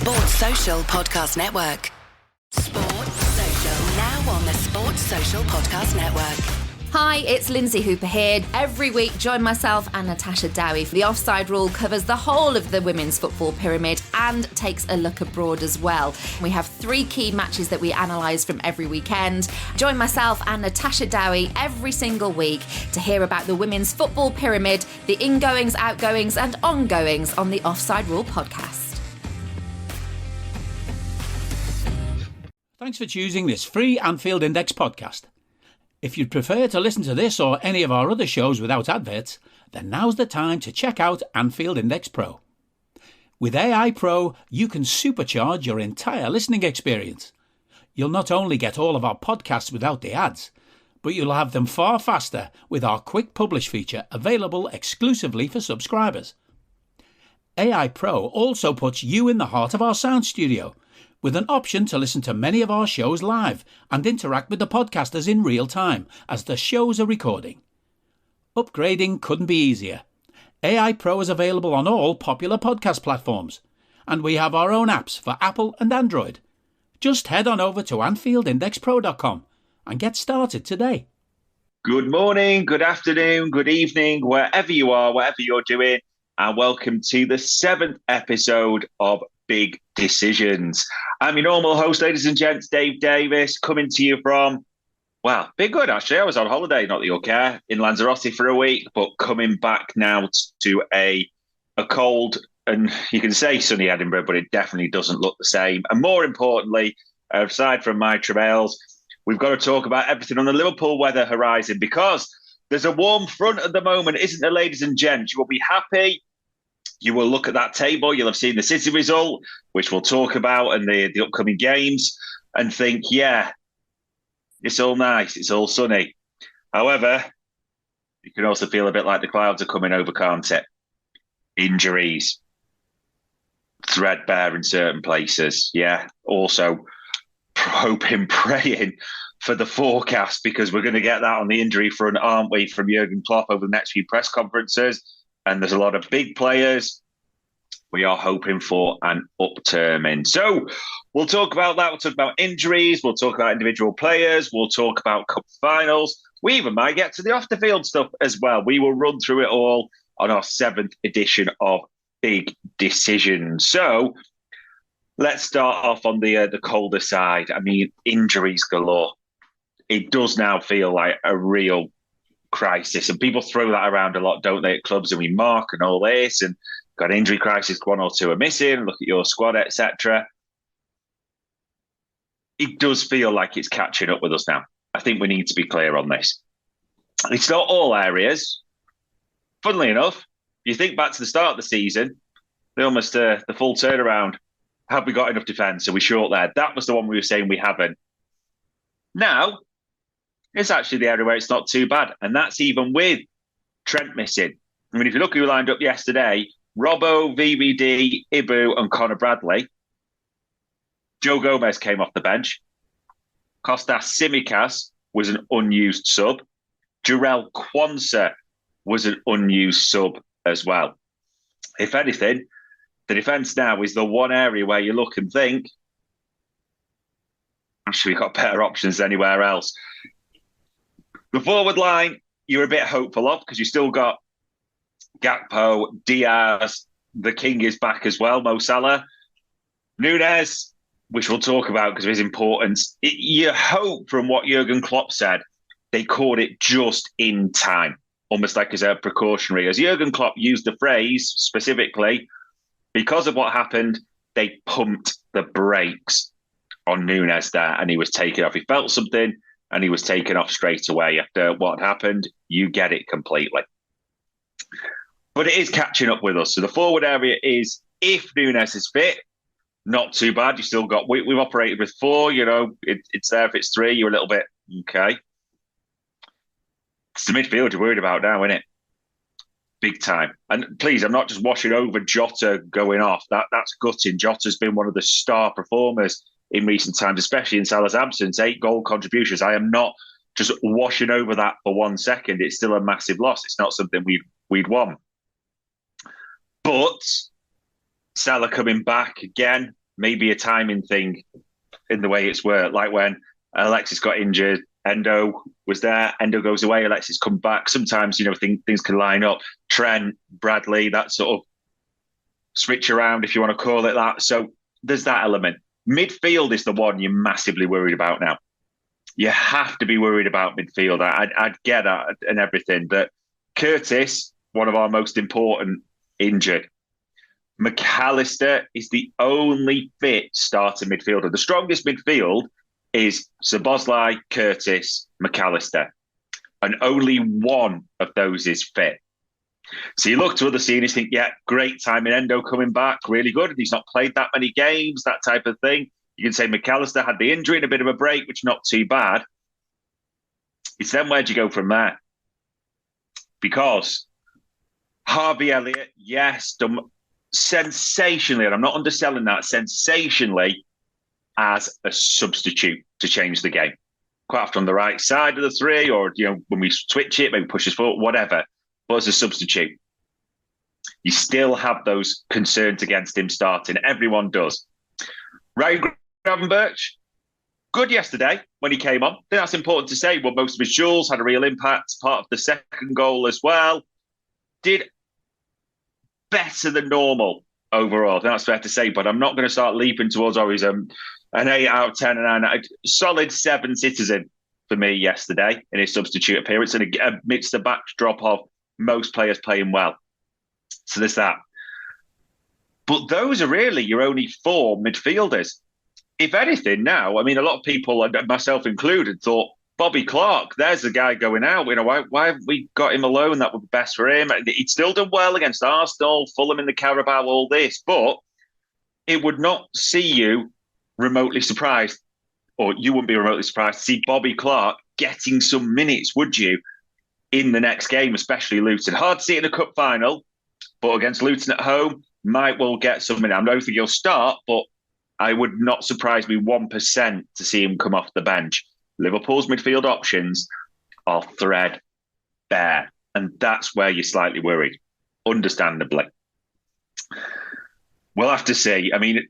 Sports Social Podcast Network. Sports Social, now on the Sports Social Podcast Network. Hi, it's Lindsay Hooper here. Every week, join myself and Natasha Dowie. The Offside Rule covers the whole of the women's football pyramid and takes a look abroad as well. We have 3 key matches that we analyse from every weekend. Join myself and Natasha Dowie every single week to hear about the women's football pyramid, the ingoings, outgoings and ongoings on the Offside Rule podcast. Thanks for choosing this free Anfield Index podcast. If you'd prefer to listen to this or any of our other shows without adverts, then now's the time to check out Anfield Index Pro. With AI Pro, you can supercharge your entire listening experience. You'll not only get all of our podcasts without the ads, but you'll have them far faster with our Quick Publish feature available exclusively for subscribers. AI Pro also puts you in the heart of our sound studio, with an option to listen to many of our shows live and interact with the podcasters in real time as the shows are recording. Upgrading couldn't be easier. AI Pro is available on all popular podcast platforms, and we have our own apps for Apple and Android. Just head on over to AnfieldIndexPro.com and get started today. Good morning, good afternoon, good evening, wherever you are, whatever you're doing, and welcome to the 7th episode of Big Decisions. I'm your normal host, ladies and gents, Dave Davis, coming to you from, well, been good actually. I was on holiday, not that you'll care, in Lanzarote for a week, but coming back now to a cold and you can say sunny Edinburgh, but it definitely doesn't look the same. And more importantly, aside from my travails, we've got to talk about everything on the Liverpool weather horizon because there's a warm front at the moment, isn't there, ladies and gents? You will be happy. You will look at that table, you'll have seen the City result, which we'll talk about, and the upcoming games, and think, yeah, it's all nice, it's all sunny. However, you can also feel a bit like the clouds are coming over, can't it? Injuries, threadbare in certain places, yeah. Also, hoping, praying for the forecast, because we're going to get that on the injury front, aren't we, from Jurgen Klopp over the next few press conferences. And there's a lot of big players. We are hoping for an upturn. So we'll talk about that. We'll talk about injuries. We'll talk about individual players. We'll talk about cup finals. We even might get to the off-the-field stuff as well. We will run through it all on our 7th edition of Big Decisions. So let's start off on the colder side. I mean, injuries galore. It does now feel like a real crisis, and people throw that around a lot, don't they, at clubs, and we mark and all this, and got an injury crisis, 1 or 2 are missing, look at your squad, etc. It does feel like it's catching up with us now. I think we need to be clear on this. It's not all areas. Funnily enough, you think back to the start of the season, almost the full turnaround. Have we got enough defence? Are we short there? That was the one we were saying we haven't. Now, it's actually the area where it's not too bad. And that's even with Trent missing. I mean, if you look who lined up yesterday, Robbo, VVD, Ibu and Conor Bradley. Joe Gomez came off the bench. Kostas Tsimikas was an unused sub. Jarell Quansah was an unused sub as well. If anything, the defence now is the one area where you look and think, actually, we've got better options anywhere else. The forward line, you're a bit hopeful of because you still got Gakpo, Diaz, the King is back as well, Mo Salah. Núñez, which we'll talk about because of his importance. You hope from what Jurgen Klopp said, they caught it just in time, almost like as a precautionary. As Jurgen Klopp used the phrase specifically, because of what happened, they pumped the brakes on Núñez there and he was taken off. He felt something and he was taken off straight away after what happened. You get it completely. But it is catching up with us. So the forward area is, if Núñez is fit, not too bad. You still got, we've operated with 4, it's there. If it's 3, you're a little bit, okay. It's the midfield you're worried about now, isn't it? Big time. And please, I'm not just washing over Jota going off. That's gutting. Jota's been one of the star performers in recent times, especially in Salah's absence. 8 goal contributions. I am not just washing over that for 1 second. It's still a massive loss. It's not something we'd want. But Salah coming back again, maybe a timing thing in the way it's worked. Like when Alexis got injured, Endo was there. Endo goes away. Alexis come back. Sometimes, things can line up. Trent, Bradley, that sort of switch around, if you want to call it that. So there's that element. Midfield is the one you're massively worried about now. You have to be worried about midfield. I'd get that and everything. That Curtis, one of our most important, injured. McAllister is the only fit starter midfielder. The strongest midfield is Szoboszlai, Curtis, McAllister. And only one of those is fit. So you look to other seniors, think, yeah, great time in Endo coming back, really good. He's not played that many games, that type of thing. You can say McAllister had the injury and a bit of a break, which not too bad. It's then where do you go from there? Because Harvey Elliott, yes, done sensationally, and I'm not underselling that, sensationally as a substitute to change the game. Quite often on the right side of the three, or when we switch it, maybe pushes forward, whatever. But as a substitute, you still have those concerns against him starting. Everyone does. Ryan Gravenberch, good yesterday when he came on. I think that's important to say. Well, most of his duels had a real impact. Part of the second goal as well. Did better than normal overall. I think that's fair to say. But I'm not going to start leaping towards always an 8 out of 10 and a solid 7 citizen for me yesterday in his substitute appearance, and amidst the backdrop of most players playing well. So there's that. But those are really your only 4 midfielders. If anything now, I mean, a lot of people, myself included, thought, Bobby Clark, there's the guy going out. Why have we got him alone? That would be best for him. He'd still done well against Arsenal, Fulham in the Carabao, all this. But it would not see you remotely surprised, or you wouldn't be remotely surprised to see Bobby Clark getting some minutes, would you, in the next game, especially Luton. Hard to see it in a cup final, but against Luton at home, might well get some minutes. I don't think he'll start, but I would not surprise me 1% to see him come off the bench. Liverpool's midfield options are threadbare, and that's where you're slightly worried, understandably. We'll have to see. I mean,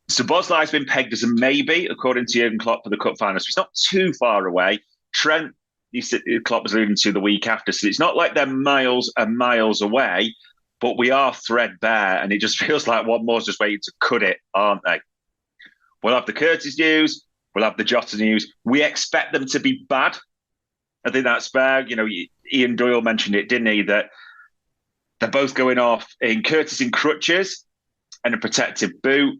Szoboszlai's been pegged as a maybe, according to Jurgen Klopp, for the cup final. So he's not too far away. Trent, Klopp was alluding to the week after, so it's not like they're miles and miles away, but we are threadbare, and it just feels like one more's just waiting to cut it, aren't they? We'll have the Curtis news. We'll have the Jota news. We expect them to be bad. I think that's fair. Ian Doyle mentioned it, didn't he? That they're both going off in Curtis in crutches and a protective boot.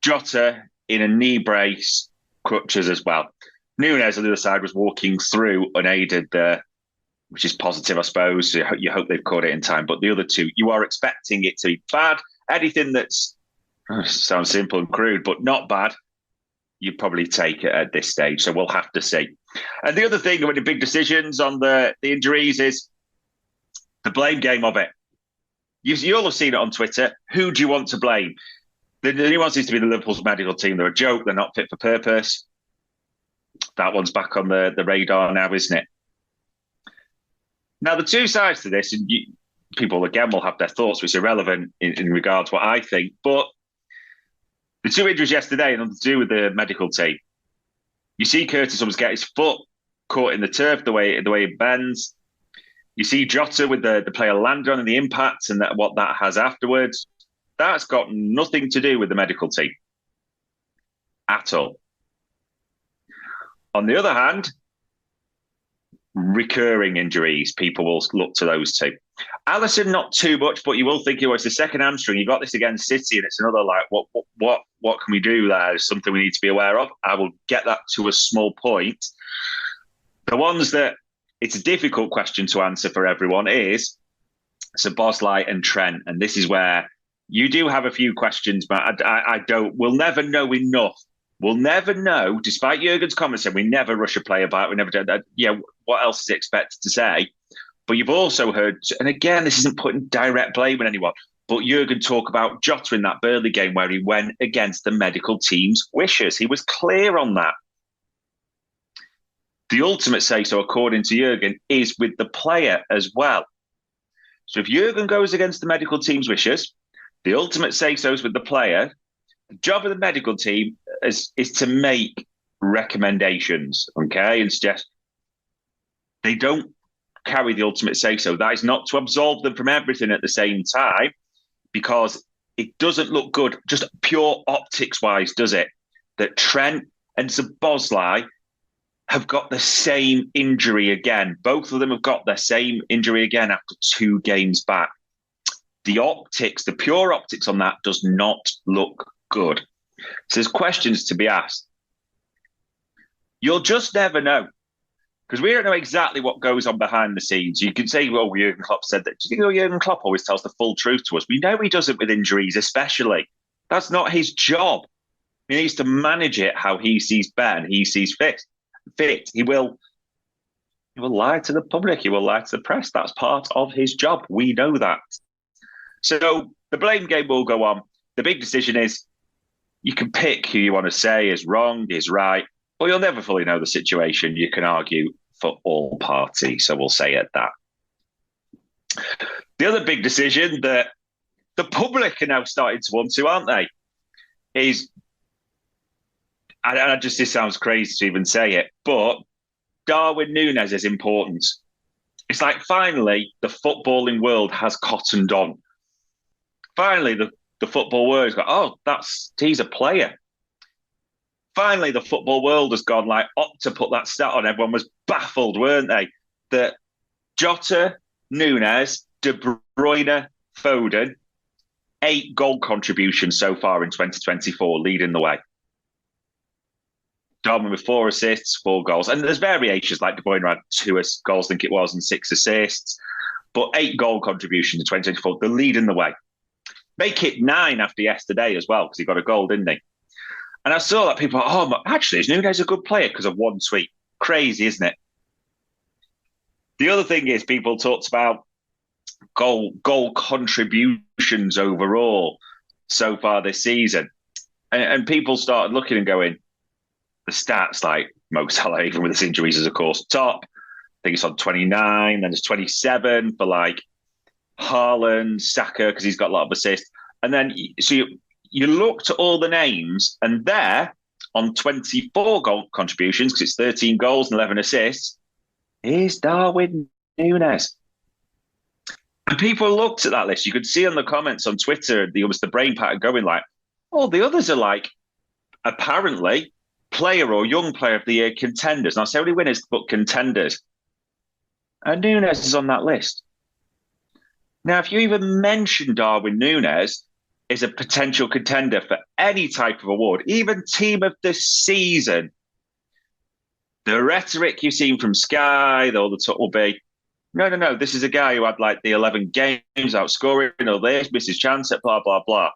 Jota in a knee brace, crutches as well. Nunes on the other side was walking through unaided there, which is positive, I suppose. So you hope they've caught it in time. But the other two, you are expecting it to be bad. Anything that's, sounds simple and crude, but not bad, you'd probably take it at this stage. So we'll have to see. And the other thing with the big decisions on the injuries is the blame game of it. You all have seen it on Twitter. Who do you want to blame? The new one seems to be the Liverpool's medical team. They're a joke. They're not fit for purpose. That one's back on the radar now, isn't it? Now, the two sides to this, and people, again, will have their thoughts, which is irrelevant in regards to what I think. But the 2 injuries yesterday, nothing to do with the medical team. You see Curtis almost get his foot caught in the turf, the way it bends. You see Jota with the player landing on and the impact and what that has afterwards. That's got nothing to do with the medical team at all. On the other hand, recurring injuries, people will look to those two. Alisson, not too much, but you will think, it's the second hamstring. You got this against City, and it's another what can we do there? Is something we need to be aware of. I will get that to a small point. The ones that it's a difficult question to answer for everyone is Szoboszlai and Trent, and this is where you do have a few questions, but I don't. We'll never know enough. We'll never know, despite Jurgen's comments saying we never rush a player back, we never do that. What else is expected to say? But you've also heard, and again, this isn't putting direct blame on anyone, but Jurgen talk about Jota in that Burnley game where he went against the medical team's wishes. He was clear on that. The ultimate say-so, according to Jurgen, is with the player as well. So if Jurgen goes against the medical team's wishes, the ultimate say-so is with the player. The job of the medical team is to make recommendations, okay, and suggest. They don't carry the ultimate say-so. That is not to absolve them from everything at the same time, because it doesn't look good, just pure optics-wise, does it? That Trent and Szoboszlai have got the same injury again. Both of them have got the same injury again after 2 games back. The optics, the pure optics on that does not look good. So there's questions to be asked. You'll just never know, because we don't know exactly what goes on behind the scenes. You can say, well, Jurgen Klopp said that. Do you think Jurgen Klopp always tells the full truth to us? We know he doesn't with injuries, especially. That's not his job. He needs to manage it how he sees Ben, he sees fit. He will lie to the public. He will lie to the press. That's part of his job. We know that. So the blame game will go on. The big decision is, you can pick who you want to say is wrong, is right, but you'll never fully know the situation. You can argue for all parties. So we'll say it that. The other big decision that the public are now starting to want to, aren't they, is, and this sounds crazy to even say it, but Darwin Núñez is important. It's like finally the footballing world has cottoned on. Finally, the football world has got, oh, he's a player. Finally, the football world has gone like, to put that stat on. Everyone was baffled, weren't they? That Jota, Núñez, De Bruyne, Foden, 8 goal contributions so far in 2024, leading the way. Darwin with 4 assists, 4 goals. And there's variations, like De Bruyne had 2 goals, I think it was, and 6 assists. But 8 goal contributions in 2024, they're leading the way. Make it 9 after yesterday as well, because he got a goal, didn't he? And I saw that people, actually, is Núñez a good player because of 1 tweet? Crazy, isn't it? The other thing is, people talked about goal contributions overall so far this season. And people started looking and going, the stats, like Mo Salah, even with his injuries, is of course top. I think it's on 29, then it's 27 for like Haaland, Saka, because he's got a lot of assists. And then, so you looked at all the names, and there, on 24 goal contributions, because it's 13 goals and 11 assists, is Darwin Núñez. And people looked at that list. You could see on the comments on Twitter, the brain pattern going like, oh, the others are like, apparently, player or young player of the year contenders. Not necessarily winners, but contenders. And Núñez is on that list. Now, if you even mention Darwin Núñez is a potential contender for any type of award, even team of the season, the rhetoric you've seen from Sky, all the talk will be, no, this is a guy who had like the 11 games outscoring, this, missed his chance at blah, blah, blah.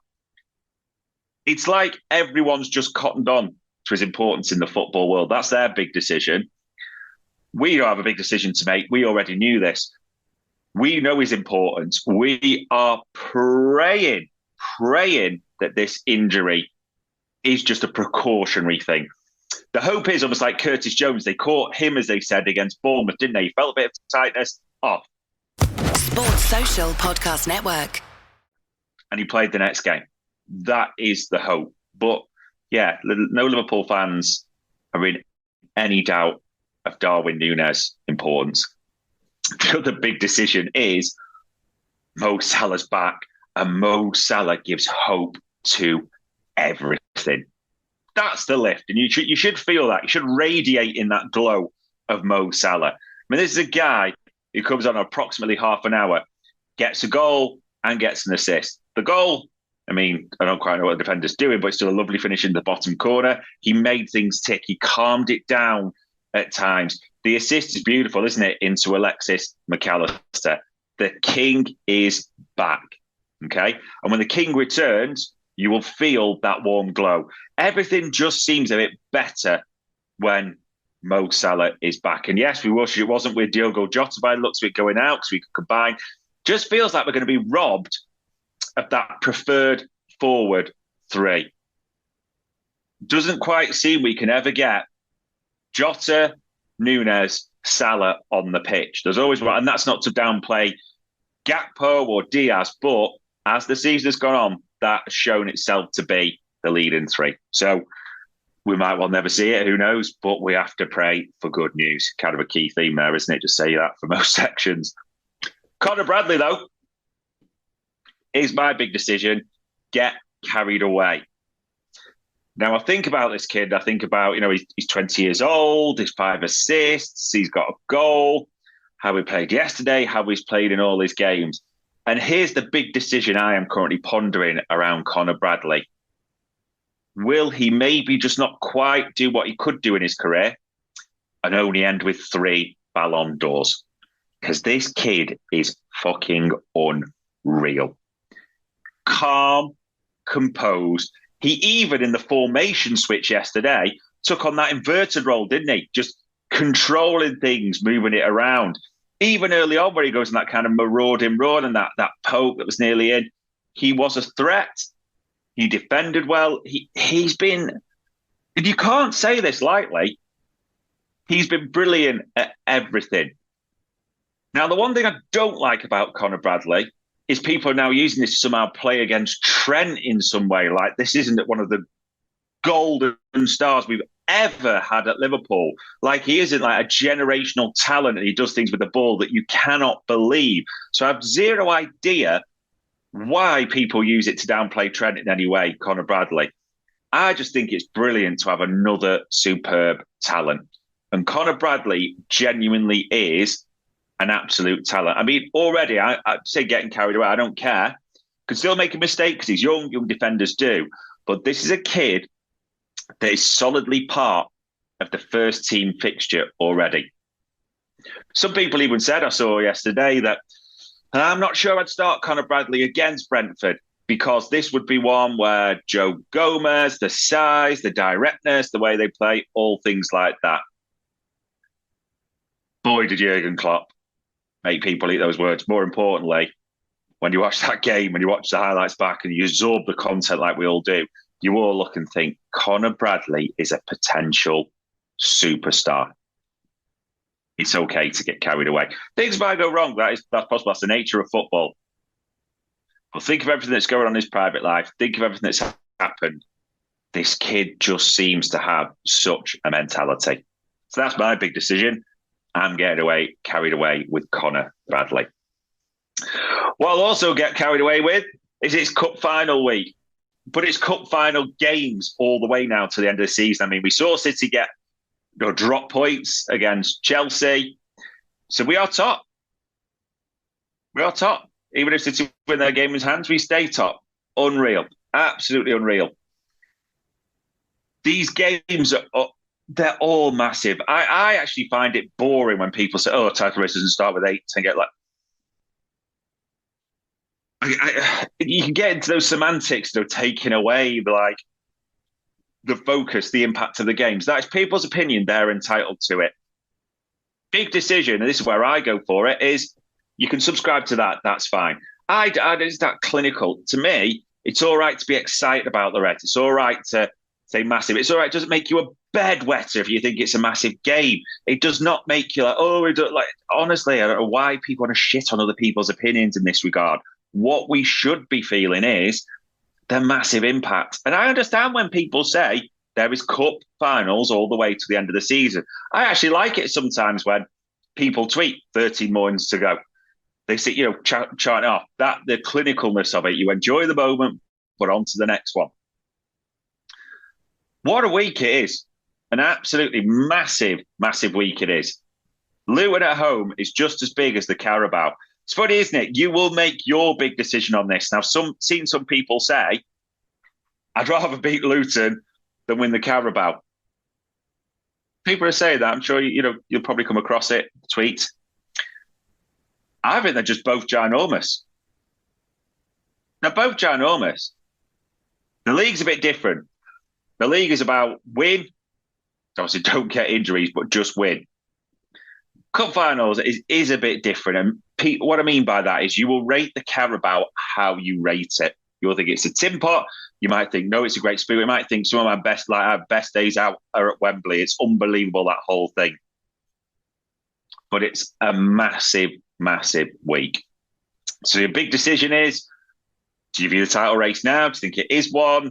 It's like everyone's just cottoned on to his importance in the football world. That's their big decision. We don't have a big decision to make. We already knew this. We know his importance. We are praying that this injury is just a precautionary thing. The hope is almost like Curtis Jones. They caught him, as they said, against Bournemouth, didn't they? He felt a bit of tightness off. Sports Social Podcast Network. And he played the next game. That is the hope. But yeah, no Liverpool fans are in any doubt of Darwin Núñez' importance. The other big decision is Mo Salah's back, and Mo Salah gives hope to everything. That's the lift, and you should feel that. You should radiate in that glow of Mo Salah. I mean, this is a guy who comes on approximately half an hour, gets a goal and gets an assist. The goal, I mean, I don't quite know what the defender's doing, but it's still a lovely finish in the bottom corner. He made things tick. He calmed it down at times. The assist is beautiful, isn't it, into Alexis McAllister. The king is back, okay? And when the king returns, you will feel that warm glow. Everything just seems a bit better when Mo Salah is back. And yes, we wish it wasn't with Diogo Jota by the looks of it going out, because we could combine. Just feels like we're going to be robbed of that preferred forward 3. Doesn't quite seem we can ever get Jota, Núñez, Salah on the pitch. There's always one, and that's not to downplay Gakpo or Diaz, but as the season has gone on, that has shown itself to be the leading three. So we might well never see it, who knows? But we have to pray for good news. Kind of a key theme there, isn't it? Just say that for most sections. Conor Bradley, though, is my big decision. Get carried away. Now, I think about this kid. I think about, he's 20 years old, he's 5 assists, he's got a goal, how he played yesterday, how he's played in all his games. And here's the big decision I am currently pondering around Conor Bradley. Will he maybe just not quite do what he could do in his career and only end with 3 Ballon d'Ors? Because this kid is fucking unreal. Calm, composed. He even, in the formation switch yesterday, took on that inverted role, didn't he? Just controlling things, moving it around. Even early on, where he goes in that kind of marauding run and that poke that was nearly in, he was a threat. He defended well. He's been, and you can't say this lightly, he's been brilliant at everything. Now, the one thing I don't like about Conor Bradley is people are now using this to somehow play against Trent in some way. Like, this isn't one of the golden stars we've ever had at Liverpool. Like, he isn't like a generational talent and he does things with the ball that you cannot believe. So I have zero idea why people use it to downplay Trent in any way, Conor Bradley. I just think it's brilliant to have another superb talent. And Conor Bradley genuinely is an absolute talent. I mean, already, I'd say getting carried away, I don't care. Could still make a mistake because he's young defenders do. But this is a kid that is solidly part of the first team fixture already. Some people even said, I saw yesterday, that I'm not sure I'd start Conor Bradley against Brentford because this would be one where Joe Gomez, the size, the directness, the way they play, all things like that. Boy, did Jurgen Klopp make people eat those words. More importantly, when you watch that game, when you watch the highlights back and you absorb the content like we all do, you all look and think, Conor Bradley is a potential superstar. It's okay to get carried away. Things might go wrong. That's possible. That's the nature of football. But think of everything that's going on in his private life. Think of everything that's happened. This kid just seems to have such a mentality. So that's my big decision. I'm getting carried away with Conor Bradley. What I'll also get carried away with is it's cup final week. But it's cup final games all the way now to the end of the season. I mean, we saw City get drop points against Chelsea. So we are top. We are top. Even if City win their game in hands, we stay top. Unreal. Absolutely unreal. These games they're all massive. I actually find it boring when people say, title race doesn't start with 8 and get like... you can get into those semantics, taking away the focus, the impact of the games. That's people's opinion. They're entitled to it. Big decision, and this is where I go for it, is you can subscribe to that. That's fine. It's that clinical. To me, it's all right to be excited about the Reds. It's all right to say massive. It's all right. It doesn't make you a bedwetter if you think it's a massive game. It does not make you honestly, I don't know why people want to shit on other people's opinions in this regard. What we should be feeling is the massive impact. And I understand when people say there is cup finals all the way to the end of the season. I actually like it sometimes when people tweet 13 mornings to go. They say, charting off that the clinicalness of it. You enjoy the moment, but on to the next one. What a week it is. An absolutely massive, massive week it is. Luton at home is just as big as the Carabao. It's funny, isn't it? You will make your big decision on this. Now, seen some people say, I'd rather beat Luton than win the Carabao. People are saying that. I'm sure you'll probably come across it, tweet. I think they're just both ginormous. They're both ginormous. The league's a bit different. The league is about win. Obviously, don't get injuries, but just win. Cup finals is a bit different. And what I mean by that is you will rate the Carabao how you rate it. You'll think it's a tin pot. You might think, no, it's a great spirit. You might think some of my best days out are at Wembley. It's unbelievable, that whole thing. But it's a massive, massive week. So your big decision is, do you view the title race now? Do you think it is one?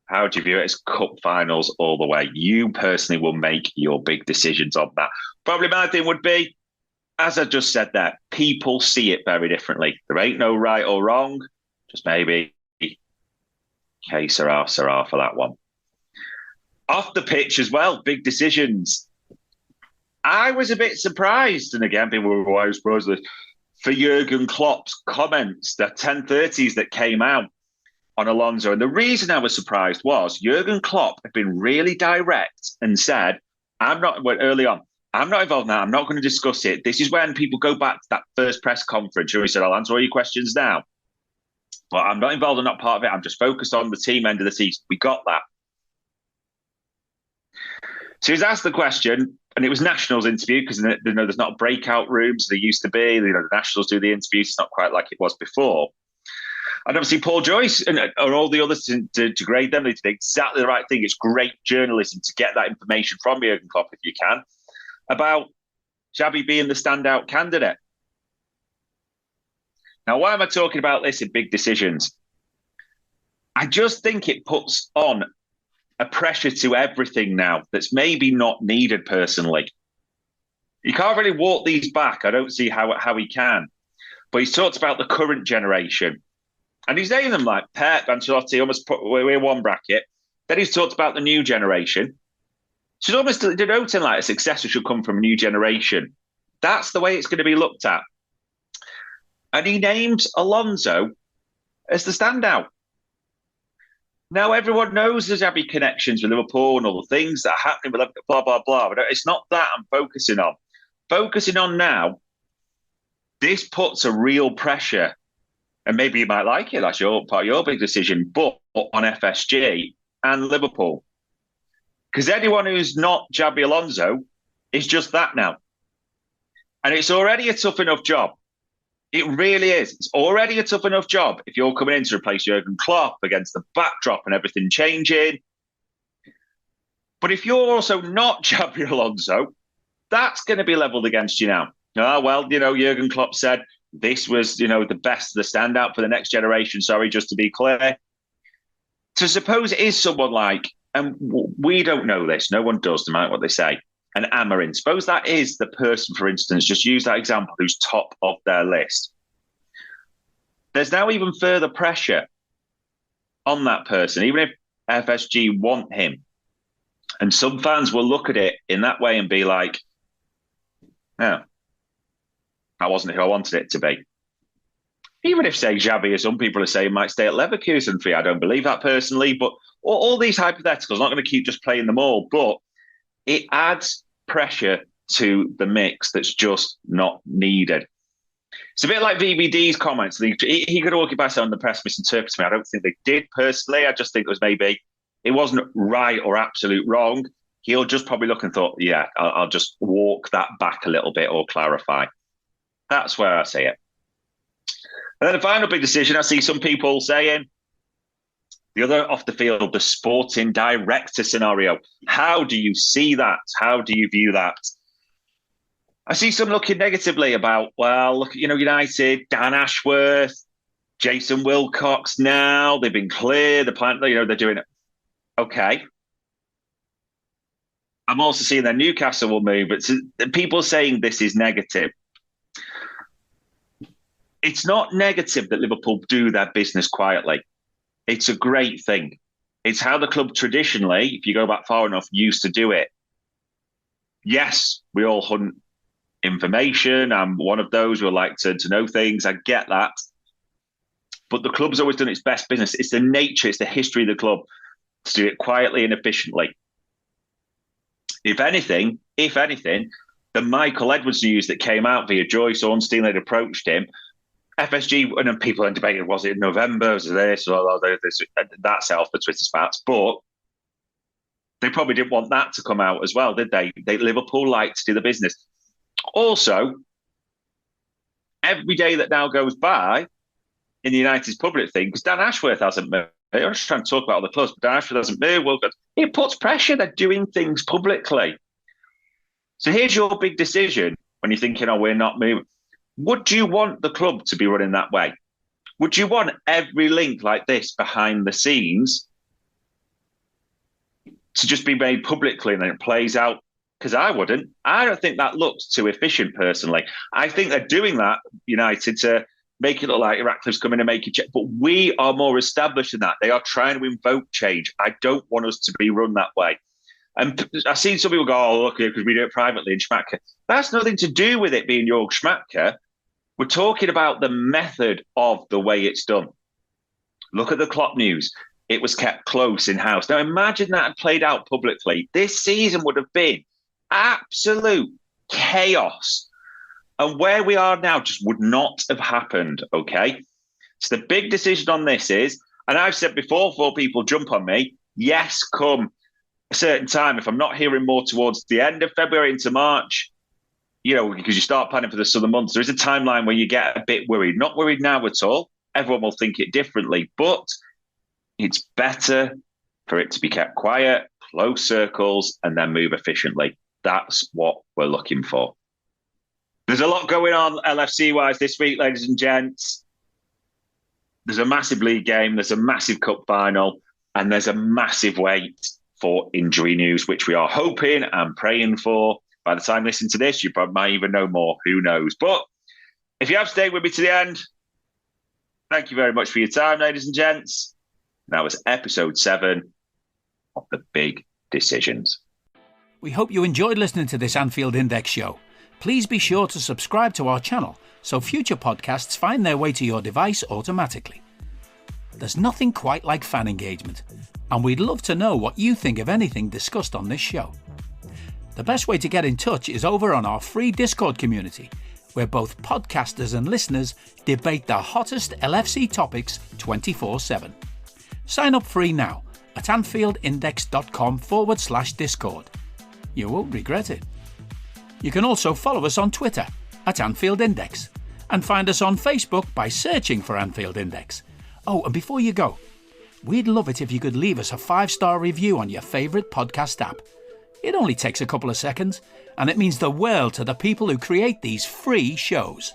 How do you view it? It's cup finals all the way. You personally will make your big decisions on that. Probably my thing would be, as I just said there, people see it very differently. There ain't no right or wrong. Just maybe que sera for that one. Off the pitch as well, big decisions. I was a bit surprised, and again, people were always surprised for Jurgen Klopp's comments, the 10:30s that came out on Alonso. And the reason I was surprised was Jurgen Klopp had been really direct and said, early on, I'm not involved now. I'm not going to discuss it. This is when people go back to that first press conference. He said, I'll answer all your questions now. But I'm not involved. I'm not part of it. I'm just focused on the team end of the season. We got that. So he was asked the question, and it was Nationals interview because there's not breakout rooms. There used to be. The Nationals do the interviews. It's not quite like it was before. And obviously Paul Joyce and all the others to grade them, they did exactly the right thing. It's great journalism to get that information from Jurgen Klopp, if you can, about Xabi being the standout candidate. Now, why am I talking about this in big decisions? I just think it puts on a pressure to everything now that's maybe not needed personally. You can't really walk these back. I don't see how he can. But he's talked about the current generation. And he's named them like Pep, Ancelotti, almost put we're one bracket. Then he's talked about the new generation. So he's almost denoting like a successor should come from a new generation. That's the way it's going to be looked at. And he names Alonso as the standout. Now everyone knows there's Xabi connections with Liverpool and all the things that are happening with Liverpool, blah, blah, blah. But it's not that I'm focusing on. Focusing on now, this puts a real pressure. And maybe you might like it, that's part of your big decision, but on FSG and Liverpool. Because anyone who's not Xabi Alonso is just that now. And it's already a tough enough job. It really is. It's already a tough enough job if you're coming in to replace Jurgen Klopp against the backdrop and everything changing. But if you're also not Xabi Alonso, that's going to be levelled against you now. Oh, well, Jurgen Klopp said, this was, the best, the standout for the next generation. Sorry, just to be clear. To suppose it is someone like, and we don't know this, no one does, no matter what they say, an Amarin. Suppose that is the person, for instance, just use that example, who's top of their list. There's now even further pressure on that person, even if FSG want him. And some fans will look at it in that way and be like, oh, that wasn't who I wanted it to be. Even if, say, Xabi, as some people are saying, might stay at Leverkusen for you. I don't believe that personally, but all these hypotheticals, I'm not going to keep just playing them all, but it adds pressure to the mix that's just not needed. It's a bit like VVD's comments. He could argue by saying the press misinterpreted me. I don't think they did personally. I just think it was maybe, it wasn't right or absolute wrong. He'll just probably look and thought, yeah, I'll just walk that back a little bit or clarify. That's where I see it. And then the final big decision, I see some people saying, the other off the field, the sporting director scenario. How do you see that? How do you view that? I see some looking negatively about, well, look at, United, Dan Ashworth, Jason Wilcox now. They've been clear. The plan, they're doing it. Okay. I'm also seeing that Newcastle will move, but people saying this is negative. It's not negative that Liverpool do their business quietly. It's a great thing. It's how the club traditionally, if you go back far enough, used to do it. Yes, we all hunt information. I'm one of those who like to know things. I get that. But the club's always done its best business. It's the nature, it's the history of the club to do it quietly and efficiently. If anything, the Michael Edwards news that came out via Joyce Ornstein, they'd approached him. FSG, and then people had debated, was it in November, was it this, or that set off the Twitter spats, but they probably didn't want that to come out as well, did they? Liverpool like to do the business. Also, every day that now goes by in the United's public thing, because Dan Ashworth hasn't moved. I'm just trying to talk about all the clubs, but Dan Ashworth hasn't moved. Well, it puts pressure. They're doing things publicly. So here's your big decision when you're thinking, oh, we're not moving. Would you want the club to be running that way? Would you want every link like this behind the scenes to just be made publicly and then it plays out. Because I wouldn't. I don't think that looks too efficient, personally. I think they're doing that, United, to make it look like Ratcliffe's coming to make a check. But we are more established than that. They are trying to invoke change. I don't want us to be run that way. And I've seen some people go, oh, look, because we do it privately in Schmadtke. That's nothing to do with it being Jörg Schmadtke. We're talking about the method of the way it's done. Look at the Klopp news. It was kept close in-house. Now, imagine that had played out publicly. This season would have been absolute chaos. And where we are now just would not have happened, okay? So the big decision on this is, and I've said before people jump on me, yes, come a certain time, if I'm not hearing more towards the end of February into March, because you start planning for the summer months, there is a timeline where you get a bit worried. Not worried now at all. Everyone will think it differently, but it's better for it to be kept quiet, close circles, and then move efficiently. That's what we're looking for. There's a lot going on LFC-wise this week, ladies and gents. There's a massive league game, there's a massive cup final, and there's a massive wait for injury news, which we are hoping and praying for. By the time you listen to this, you probably might even know more. Who knows? But if you have stayed with me to the end, thank you very much for your time, ladies and gents. That was episode 7 of The Big Decisions. We hope you enjoyed listening to this Anfield Index show. Please be sure to subscribe to our channel so future podcasts find their way to your device automatically. There's nothing quite like fan engagement, and we'd love to know what you think of anything discussed on this show. The best way to get in touch is over on our free Discord community, where both podcasters and listeners debate the hottest LFC topics 24/7. Sign up free now at anfieldindex.com/Discord. You won't regret it. You can also follow us on Twitter at Anfield Index and find us on Facebook by searching for Anfield Index. Oh, and before you go, we'd love it if you could leave us a 5-star review on your favourite podcast app. It only takes a couple of seconds, and it means the world to the people who create these free shows.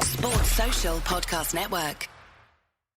Sports Social Podcast Network.